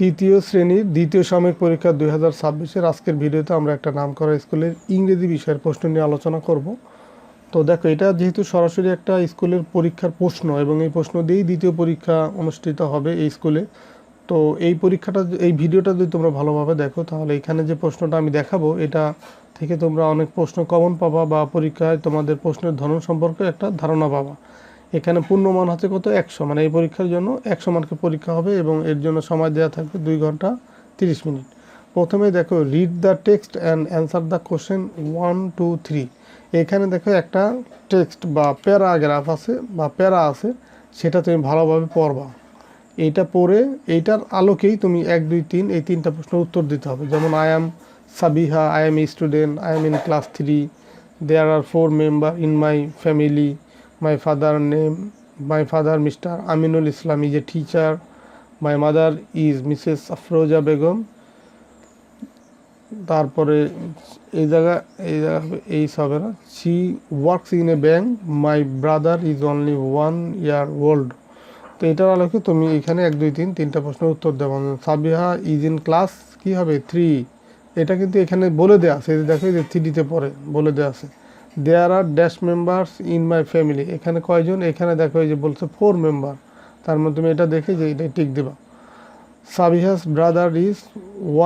তৃতীয় শ্রেণীর দ্বিতীয় সাময়িক পরীক্ষা 2026-এর আজকের ভিডিওতে আমরা একটা নামকরা স্কুলের ইংরেজি বিষয়ের প্রশ্ন নিয়ে আলোচনা করব। তো দেখো, এটা যেহেতু সরাসরি একটা স্কুলের পরীক্ষার প্রশ্ন এবং এই প্রশ্ন দিয়েই দ্বিতীয় পরীক্ষা অনুষ্ঠিত হবে এই স্কুলে। তো এই পরীক্ষাটা, এই ভিডিওটা যদি তোমরা ভালোভাবে দেখো তাহলে এখানে যে প্রশ্নটা আমি দেখাবো এটা থেকে তোমরা অনেক প্রশ্ন কমন পাবা বা পরীক্ষায় তোমাদের প্রশ্নের ধরন সম্পর্কে একটা ধারণা পাবা। এখানে পূর্ণমান হচ্ছে কত, 100, মানে এই পরীক্ষার জন্য 100 মার্কের পরীক্ষা হবে এবং এর জন্য সময় দেওয়া থাকবে 2 ঘন্টা 30 মিনিট। প্রথমে দেখো, read the text and answer the question 1, 2, 3। এখানে দেখো একটা টেক্সট বা প্যারাগ্রাফ আছে বা প্যারা আছে, সেটা তুমি ভালোভাবে পড়বা। এইটা পড়ে এইটার আলোকেই তুমি 1, 2, 3 এই 3টা প্রশ্নের উত্তর দিতে হবে। যেমন I am Sabiha, I am a student, I am in class 3, there are 4 member in my family, my father Mr. Aminul Islam is a teacher, my mother is Mrs. Afroza Begum। তারপরে এই জায়গা এই হবে না, she works in a bank, my brother is only 1 year old। তো এটার আলোকে তুমি এখানে 1, 2, 3 তিনটা প্রশ্নের উত্তর দেবো। সাবিহা ইজ ইন ক্লাস কি হবে 3, এটা কিন্তু এখানে বলে দেওয়া আছে, দেখো যে 3তে পড়ে বলে দেওয়া আছে। There are dash members in my family, এখানে কয়জন, এখানে দেখো এই যে বলছে 4 মেম্বার, তার মধ্যে তুমি এটা দেখে যে এটা টিক দেবা। সাবিহাস ব্রাদার ইজ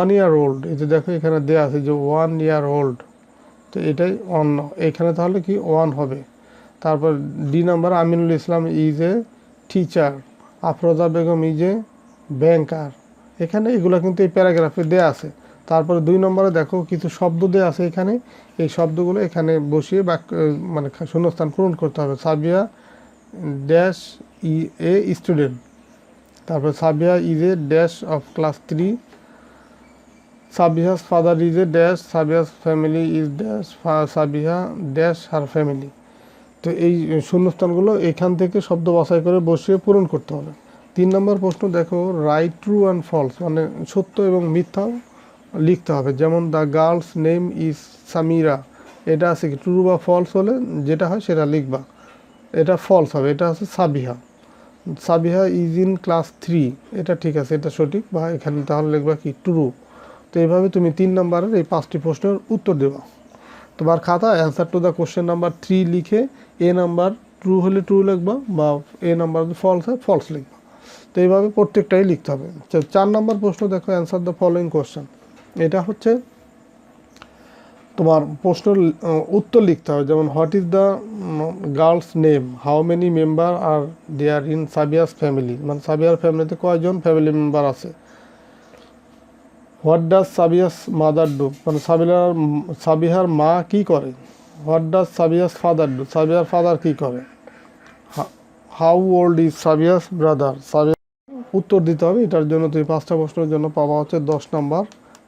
1 year old, এই যে দেখো এখানে দেওয়া আছে যে 1 year old, তো এটাই অন, এখানে তাহলে কি 1 হবে। তারপর D number, Aminul Islam is a teacher, Afroza Begum is a banker. এখানে এগুলো কিন্তু এই প্যারাগ্রাফে দেওয়া আছে। তারপরে 2 নম্বরে দেখো কিছু শব্দ দেওয়া আছে এখানে, এই শব্দগুলো এখানে বসিয়ে বাক্য মানে শূন্যস্থান পূরণ করতে হবে। সাবিয়া ড্যাশ এ স্টুডেন্ট, তারপর Sabia is a dash of class 3, Sabiha's father is a dash, Sabiha's family is dash, Sabiha dash her family. তো এই শূন্যস্থানগুলো এখান থেকে শব্দ বাছাই করে বসিয়ে পূরণ করতে হবে। 3 নম্বর প্রশ্ন দেখো, রাইট ট্রু অ্যান্ড ফলস, মানে সত্য এবং মিথ্যাও লিখতে হবে। যেমন the girl's name is Samira, এটা আছে কি ট্রু বা ফলস হলে যেটা হয় সেটা লিখবা, এটা ফলস হবে, এটা আছে Sabiha. Sabiha is in class 3, এটা ঠিক আছে, এটা সঠিক, বা এখানে তাহলে লিখবা কি ট্রু। তো এইভাবে তুমি 3 নম্বরের এই 5টি প্রশ্নের উত্তর দেবা। তোমার খাতা answer to the question number 3 লিখে এ নাম্বার ট্রু হলে ট্রু লিখবা বা এ নাম্বার যদি ফলস হয় ফলস লিখবা। তো এইভাবে প্রত্যেকটাই লিখতে হবে। 4 নম্বর প্রশ্ন দেখো, অ্যান্সার দ্য ফলোয়িং কোশ্চেন, এটা হচ্ছে তোমার প্রশ্নের উত্তর লিখতে হবে। যেমন what is the girl's name, how many member are there in Sabia's family, মানে সাবিয়ার ফ্যামিলিতে কয়জন ফ্যামিলি মেম্বার আছে। What does Sabia's mother do, মানে সাবিহার মা কি করে। What does Sabia's father do, সাবিয়ার ফাদার কি করে। How old is Sabia's brother, সাবিয়ার উত্তর দিতে হবে। এটার জন্য তুমি 5টা প্রশ্নের জন্য পাবা হচ্ছে 10 নম্বর।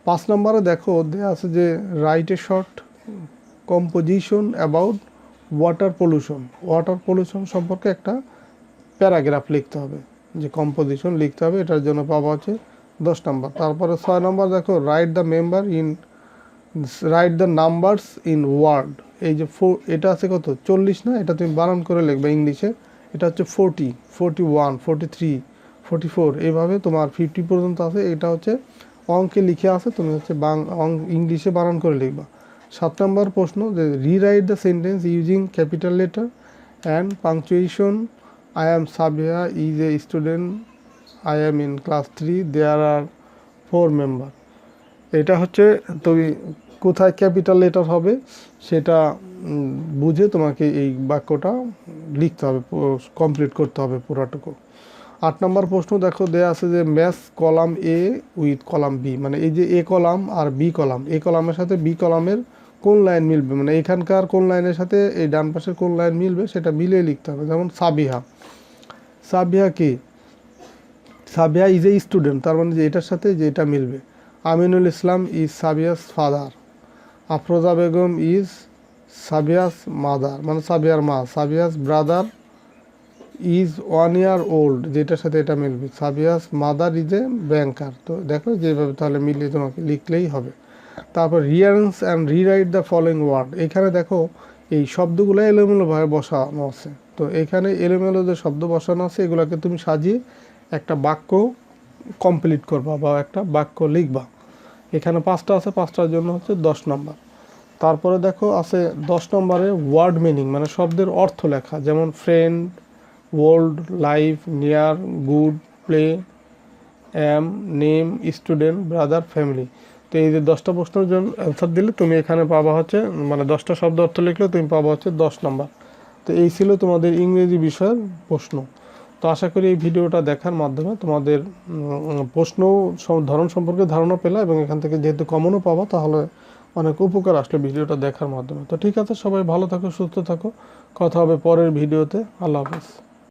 5 নম্বরে দেখো দেওয়া আছে যে write a short composition about water pollution, water pollution সম্পর্কে একটা প্যারাগ্রাফ লিখতে হবে, যে কম্পোজিশন লিখতে হবে, এটার জন্য পাবা হচ্ছে 10 নম্বর। তারপরে 6 নম্বর দেখো, write the numbers in word, এই যে এটা আছে কত 40 না, এটা তুমি বানান করে লিখবে ইংলিশে, এটা হচ্ছে 40, 41, 43, 44, এইভাবে তোমার 50 পর্যন্ত আছে, এটা হচ্ছে অঙ্কে লিখে আছে, তুমি হচ্ছে ইংলিশে বানান করে লিখবা। 7 নম্বর প্রশ্ন, যে rewrite the sentence using capital letter and punctuation. I am Sabiha is a student, I am in class 3, there are 4 member. এটা হচ্ছে তুমি কোথায় ক্যাপিটাল লেটার হবে সেটা বুঝে তোমাকে এই বাক্যটা লিখতে হবে, কমপ্লিট করতে হবে পুরাটুকু। 8 নম্বর প্রশ্ন দেখো দেয়া আছে যে match column A with column B, মানে এই যে এ কলাম আর বি কলাম, এ কলামের সাথে বি কলামের কোন লাইন মিলবে, মানে এখানকার কোন লাইনের সাথে এই ডান পাশের কোন লাইন মিলবে সেটা মিলিয়ে লিখতে হবে। যেমন সাবিহা কি, সাবিহা ইজ এ স্টুডেন্ট, তার মানে যে এটার সাথে যে এটা মিলবে। Aminul Islam is Sabia's father, Afroza Begum is Sabia's mother, মানে সাবিয়ার মা। Sabia's brother is 1 year old, যেটার সাথে এটা মিলবে। Sabia's mother is a banker. তো দেখো যেভাবে তাহলে মিলিয়ে তোমাকে লিখলেই হবে। তারপর rearrange and rewrite the following word, এখানে দেখো এই শব্দগুলো এলোমেলোভাবে বসানো আছে। তো এখানে এলোমেলো যে শব্দ বসানো আছে এগুলোকে তুমি সাজিয়ে একটা বাক্য কমপ্লিট করবা বা একটা বাক্য লিখবা। এখানে 5টা আছে, 5টার জন্য হচ্ছে 10 নম্বর। তারপরে দেখো আছে 10 নম্বরে ওয়ার্ড মিনিং, মানে শব্দের অর্থ লেখা, যেমন friend, old, life, near, good, play, am, name, student, brother, family. তো এই যে 10টা প্রশ্নের জন্য অ্যান্সার দিলে তুমি এখানে পাবা হচ্ছে, মানে 10টা শব্দ অর্থ লিখলে তুমি পাবা হচ্ছে 10 নম্বর। তো এই ছিল তোমাদের ইংরেজি বিষয়ের প্রশ্ন। তো আশা করি এই ভিডিওটা দেখার মাধ্যমে তোমাদের প্রশ্ন ধরন সম্পর্কে ধারণা পেলা, এবং এখান থেকে যেহেতু কমনও পাবা তাহলে অনেক উপকার আসলে ভিডিওটা দেখার মাধ্যমে। তো ঠিক আছে, সবাই ভালো থাকো, সুস্থ থাকো, কথা হবে পরের ভিডিওতে। আল্লাহ হাফেজ।